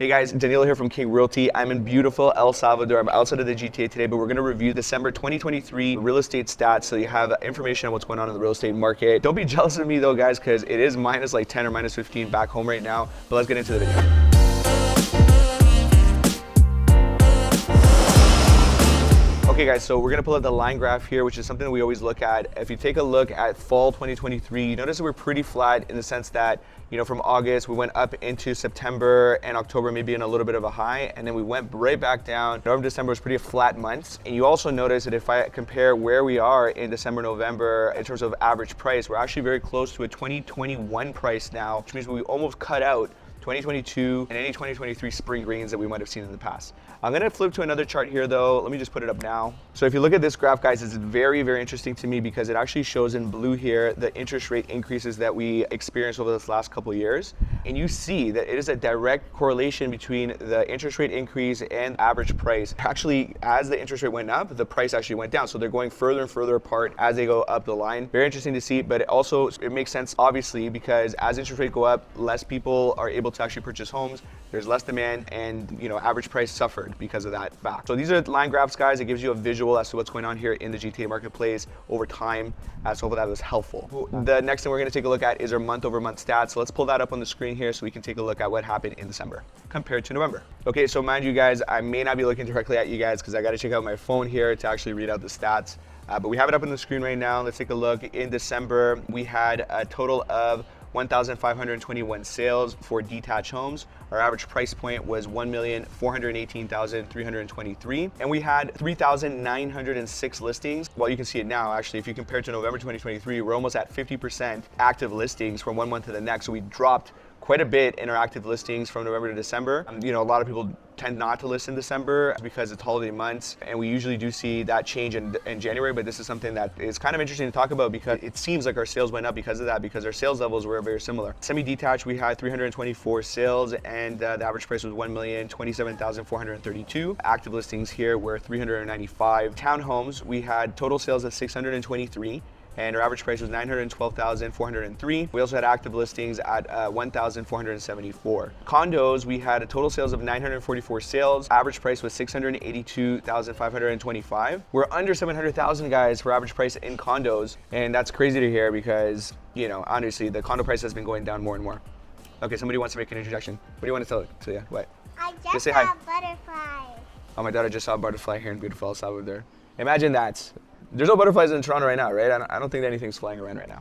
Hey guys, Danilo here from King Realty. I'm in beautiful El Salvador. I'm outside of the GTA today, but we're gonna review December 2023 real estate stats so you have information on what's going on in the real estate market. Don't be jealous of me though, guys, because it is minus like 10 or minus 15 back home right now, but let's get into the video. Okay guys, so we're gonna pull up the line graph here, which is something that we always look at. If you take a look at fall 2023, you notice that we're pretty flat in the sense that, you know, from August, we went up into September and October, maybe in a little bit of a high, and then we went right back down. November, December was pretty flat months. And you also notice that if I compare where we are in December, November, in terms of average price, we're actually very close to a 2021 price now, which means we almost cut out 2022 and any 2023 spring greens that we might have seen in the past. I'm gonna flip to another chart here though. Let me just put it up now. So if you look at this graph, guys, it's very, very interesting to me because it actually shows in blue here the interest rate increases that we experienced over this last couple of years. And you see that it is a direct correlation between the interest rate increase and average price. Actually, as the interest rate went up, the price actually went down. So they're going further and further apart as they go up the line. Very interesting to see, but it makes sense obviously because as interest rates go up, less people are able to actually purchase homes. There's less demand and, you know, average price suffered because of that fact. So these are line graphs, guys. It gives you a visual as to what's going on here in the GTA marketplace over time. So hopefully that was helpful. The next thing we're gonna take a look at is our month over month stats. So let's pull that up on the screen here so we can take a look at what happened in December compared to November. Okay, so mind you guys, I may not be looking directly at you guys because I gotta check out my phone here to actually read out the stats. But we have it up on the screen right now. Let's take a look. In December, we had a total of 1,521 sales for detached homes. Our average price point was $1,418,323. And we had 3,906 listings. Well, you can see it now, actually. If you compare to November 2023, we're almost at 50% active listings from one month to the next. So we dropped quite a bit in our active listings from November to December. You know, a lot of people tend not to list in December because it's holiday months, and we usually do see that change in January, but this is something that is kind of interesting to talk about because it seems like our sales went up because of that, because our sales levels were very similar. Semi-detached, we had 324 sales, and the average price was $1,027,432. Active listings here were 395. Townhomes, we had total sales of 623. And our average price was $912,403. We also had active listings at $1,474. Condos, we had a total sales of 944 sales. Average price was $682,525. We're under 700,000 guys for average price in condos, and that's crazy to hear because, you know, honestly, the condo price has been going down more and more. Okay, somebody wants to make an introduction. What do you want to tell you? What? I just saw a butterfly. Oh, my daughter just saw a butterfly here in beautiful El Salvador. Imagine that. There's no butterflies in Toronto right now, right? I don't think anything's flying around right now.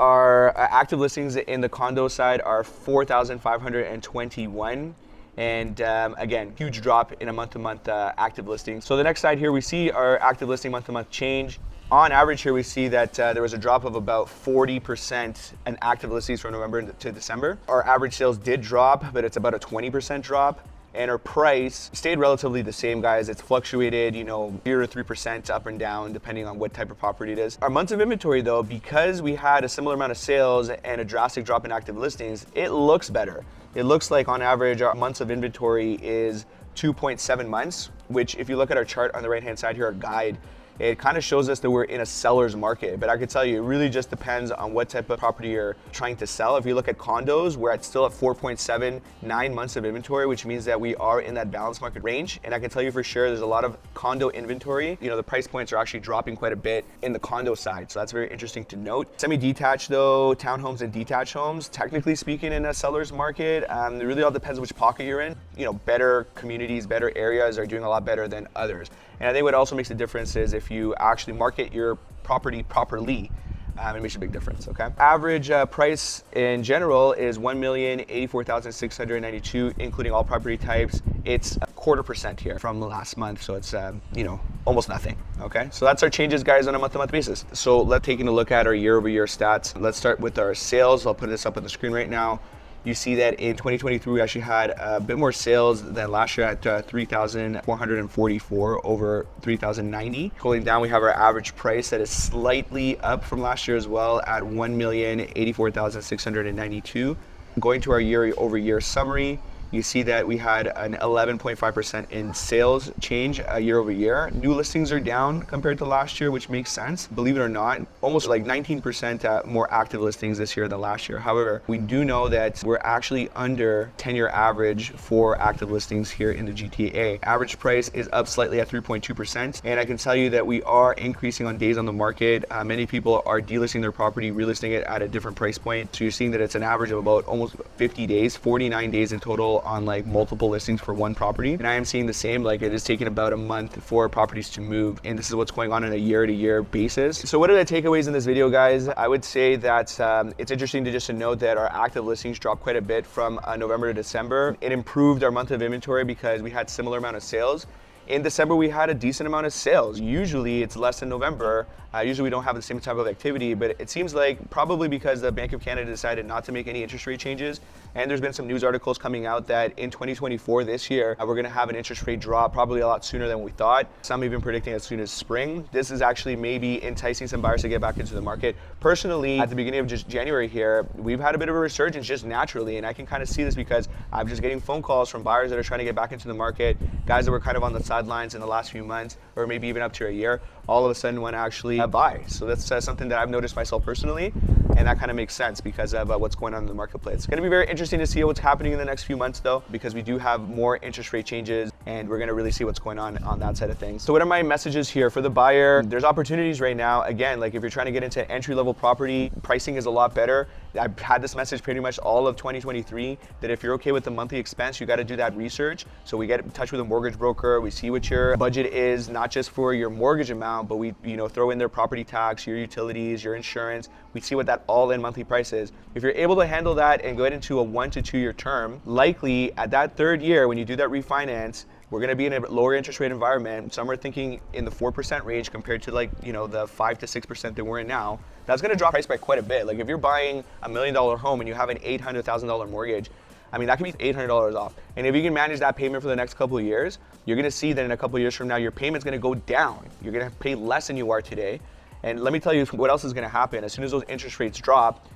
Our active listings in the condo side are 4,521. And again, huge drop in a month-to-month active listing. So the next side here, we see our active listing month-to-month change. On average here, we see that there was a drop of about 40% in active listings from November to December. Our average sales did drop, but it's about a 20% drop. And our price stayed relatively the same, guys. It's fluctuated, you know, 0 to 3% up and down, depending on what type of property it is. Our months of inventory, though, because we had a similar amount of sales and a drastic drop in active listings, it looks better. It looks like on average, our months of inventory is 2.7 months, which if you look at our chart on the right-hand side here, our guide, it kind of shows us that we're in a seller's market. But I could tell you, it really just depends on what type of property you're trying to sell. If you look at condos, we're still at 4.79 months of inventory, which means that we are in that balanced market range. And I can tell you for sure, there's a lot of condo inventory. You know, the price points are actually dropping quite a bit in the condo side. So that's very interesting to note. Semi-detached though, townhomes and detached homes, technically speaking in a seller's market, it really all depends on which pocket you're in. You know, better communities, better areas are doing a lot better than others. And I think what also makes a difference is if you actually market your property properly, it makes a big difference, okay? Average price in general is $1,084,692, including all property types. It's 0.25% here from the last month, so it's, you know, almost nothing, okay? So that's our changes, guys, on a month-to-month basis. So let's take a look at our year-over-year stats. Let's start with our sales. I'll put this up on the screen right now. You see that in 2023, we actually had a bit more sales than last year at 3,444 over 3,090. Pulling down, we have our average price that is slightly up from last year as well at $1,084,692. Going to our year-over-year summary, you see that we had an 11.5% in sales change year over year. New listings are down compared to last year, which makes sense. Believe it or not, almost like 19% more active listings this year than last year. However, we do know that we're actually under 10-year average for active listings here in the GTA. Average price is up slightly at 3.2%. And I can tell you that we are increasing on days on the market. Many people are delisting their property, relisting it at a different price point. So you're seeing that it's an average of about almost 50 days, 49 days in total on like multiple listings for one property. And I am seeing the same, like it is taking about a month for properties to move. And this is what's going on a year-to-year basis. So what are the takeaways in this video, guys? I would say that it's interesting to just to note that our active listings dropped quite a bit from November to December. It improved our month of inventory because we had similar amount of sales. In December, we had a decent amount of sales. Usually it's less than November. Usually we don't have the same type of activity, but it seems like probably because the Bank of Canada decided not to make any interest rate changes. And there's been some news articles coming out that in 2024, this year, we're gonna have an interest rate drop probably a lot sooner than we thought. Some even predicting as soon as spring. This is actually maybe enticing some buyers to get back into the market. Personally, at the beginning of just January here, we've had a bit of a resurgence just naturally. And I can kind of see this because I'm just getting phone calls from buyers that are trying to get back into the market, guys that were kind of on the sidelines in the last few months, or maybe even up to a year, all of a sudden want to actually buy. So that's something that I've noticed myself personally, and that kind of makes sense because of what's going on in the marketplace. It's going to be very interesting to see what's happening in the next few months though, because we do have more interest rate changes and we're going to really see what's going on that side of things. So what are my messages here for the buyer? There's opportunities right now. Again, like if you're trying to get into entry-level property, pricing is a lot better. I've had this message pretty much all of 2023 that if you're okay with the monthly expense, you got to do that research. So we get in touch with a mortgage broker. We see what your budget is, not just for your mortgage amount, but we throw in their property tax, your utilities, your insurance. We see what that all-in monthly price is. If you're able to handle that and go into a 1 to 2 year term, likely at that third year when you do that refinance, we're going to be in a lower interest rate environment. Some are thinking in the 4% range compared to like, the 5 to 6% that we're in now. That's going to drop price by quite a bit. Like if you're buying $1 million home and you have an $800,000 mortgage, I mean, that could be $800 off. And if you can manage that payment for the next couple of years, you're going to see that in a couple of years from now, your payment's going to go down. You're going to pay less than you are today. And let me tell you what else is going to happen. As soon as those interest rates drop,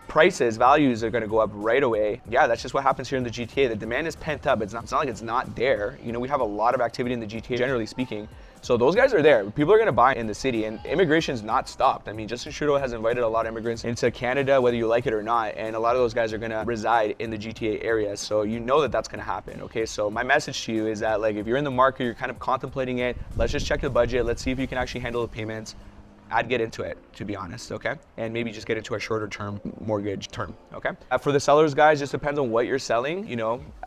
values are going to go up right away. Yeah, that's just what happens here in the GTA. The demand is pent up. It's not like it's not there. We have a lot of activity in the GTA, generally speaking. So those guys are there. People are going to buy in the city, and immigration's not stopped. I mean, Justin Trudeau has invited a lot of immigrants into Canada, whether you like it or not, and a lot of those guys are going to reside in the GTA area. So you know that that's going to happen, okay? So my message to you is that, like, if you're in the market, you're kind of contemplating it, let's just check the budget. Let's see if you can actually handle the payments. I'd get into it, to be honest, okay? And maybe just get into a shorter term mortgage term, okay? For the sellers, guys, just depends on what you're selling.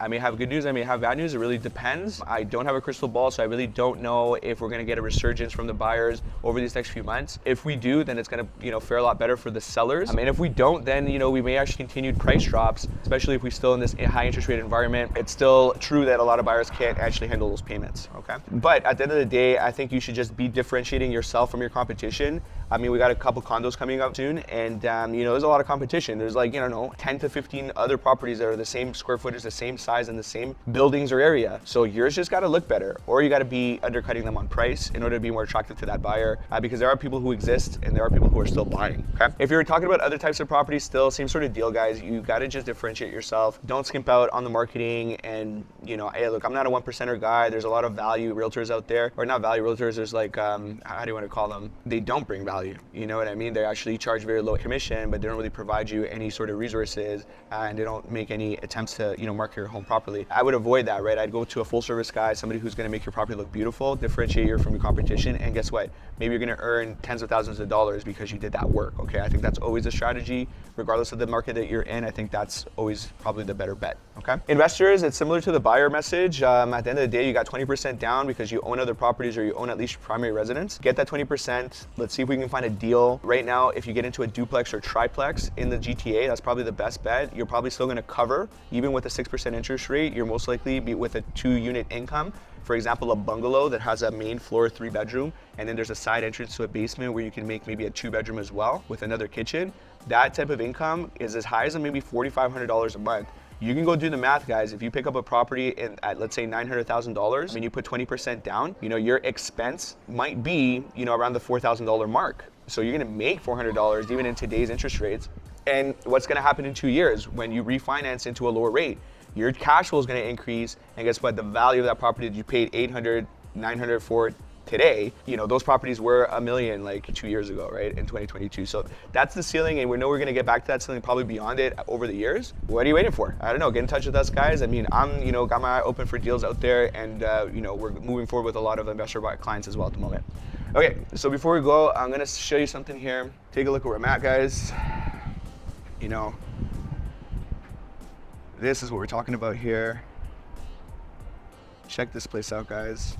I may have good news, I may have bad news. It really depends. I don't have a crystal ball, so I really don't know if we're gonna get a resurgence from the buyers over these next few months. If we do, then it's gonna, fare a lot better for the sellers. And if we don't, then, we may actually continue price drops, especially if we're still in this high interest rate environment. It's still true that a lot of buyers can't actually handle those payments, okay? But at the end of the day, I think you should just be differentiating yourself from your competition. I mean, we got a couple condos coming up soon, and there's a lot of competition. There's like, 10 to 15 other properties that are the same square footage, the same size, and the same buildings or area. So yours just got to look better, or you got to be undercutting them on price in order to be more attractive to that buyer, because there are people who exist and there are people who are still buying, okay? If you're talking about other types of properties, still same sort of deal, guys. You got to just differentiate yourself. Don't skimp out on the marketing, and hey, look, I'm not a 1%er guy. There's a lot of value realtors out there, or not value realtors. There's like, how do you want to call them? They don't bring value. You know what I mean? They actually charge very low commission, but they don't really provide you any sort of resources, and they don't make any attempts to, market your home properly. I would avoid that, right? I'd go to a full service guy, somebody who's gonna make your property look beautiful, differentiate you from your competition, and guess what? Maybe you're gonna earn tens of thousands of dollars because you did that work, okay? I think that's always a strategy, regardless of the market that you're in. I think that's always probably the better bet, okay? Investors, it's similar to the buyer message. At the end of the day, you got 20% down because you own other properties or you own at least your primary residence. Get that 20%. Let's see if we can find a deal. Right now, if you get into a duplex or triplex in the GTA, that's probably the best bet. You're probably still gonna cover, even with a 6% interest rate, you're most likely be with a 2-unit income. For example, a bungalow that has a main floor 3-bedroom, and then there's a side entrance to a basement where you can make maybe a 2-bedroom as well with another kitchen. That type of income is as high as maybe $4,500 a month. You can go do the math, guys. If you pick up a property at let's say $900,000 and you put 20% down, your expense might be, around the $4,000 mark. So you're gonna make $400 even in today's interest rates. And what's gonna happen in 2 years when you refinance into a lower rate? your cash flow is going to increase. And guess what? The value of that property that you paid 800, 900 for today, you know, those properties were $1 million like 2 years ago, right? In 2022. So that's the ceiling, and we know we're going to get back to that ceiling, probably beyond it over the years. What are you waiting for? I don't know. Get in touch with us, guys. I mean, I'm, you know, got my eye open for deals out there, and you know, we're moving forward with a lot of investor clients as well at the moment. Okay, so before we go, I'm going to show you something here. Take a look at where I'm at, guys. You know, this is what we're talking about here. Check this place out, guys.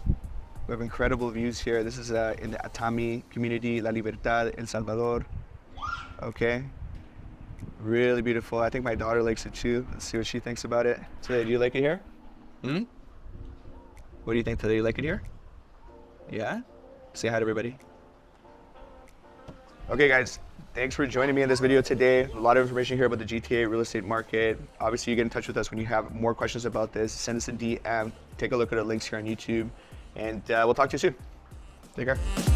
We have incredible views here. This is in the Atami community, La Libertad, El Salvador. Okay, really beautiful. I think my daughter likes it too. Let's see what she thinks about it. Talia, do you like it here? What do you think, Talia? You like it here? Yeah? Say hi to everybody. Okay, guys. Thanks for joining me in this video today. A lot of information here about the GTA real estate market. Obviously, you get in touch with us when you have more questions about this. Send us a DM. Take a look at our links here on YouTube. And we'll talk to you soon. Take care.